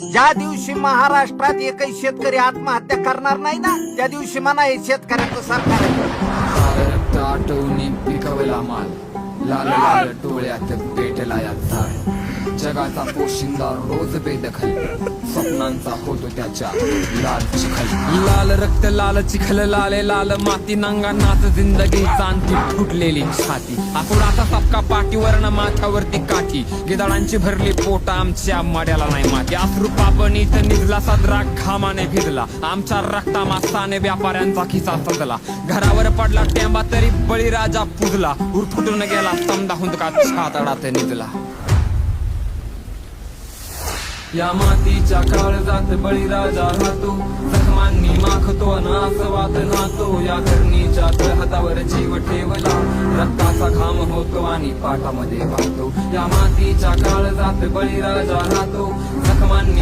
ज्या दिवशी महाराष्ट्रात एकही शेतकरी आत्महत्या करणार नाही ना, त्या दिवशी म्हणा हे शेतकऱ्याचं सरकार आहे. रक्त आटवणी पिकवला माल, लाल लाल डोळ्यात पेटला या झाड. जगाचा पोशिंदा रोज बेदखल, स्वप्नांचा होतो त्याच्या लाल चिखल. लाल रक्त लाल चिखल, लाले लाल माती, नांगानाच जिंदगी चांती फुटलेली छाती. आकुडाचा सपका पाठीवरनं माथ्यावरती काठी, गिदाळांची भरली पोटा आमच्या माड्याला नाही माती. अश्रू पापणीत निजला सदरा घामाने भिजला, आमच्या रक्ता मासाने व्यापाऱ्यांचा खिसा सजला. घरावर पडला टेंबा तरी बळीराजा पुजला, उरफुटून गेला समदा हुंदका छातडात निजला. या मातीच्या काळजात बळीराजा राहतो, जखमांनी माखतो नासवात नातो. या धरणीच्या तळहातावर जीव ठेवला, रक्ताचा घाम होतो आणि पाठामध्ये वाहतो. या मातीच्या काळजात बळीराजा राहतो, जखमांनी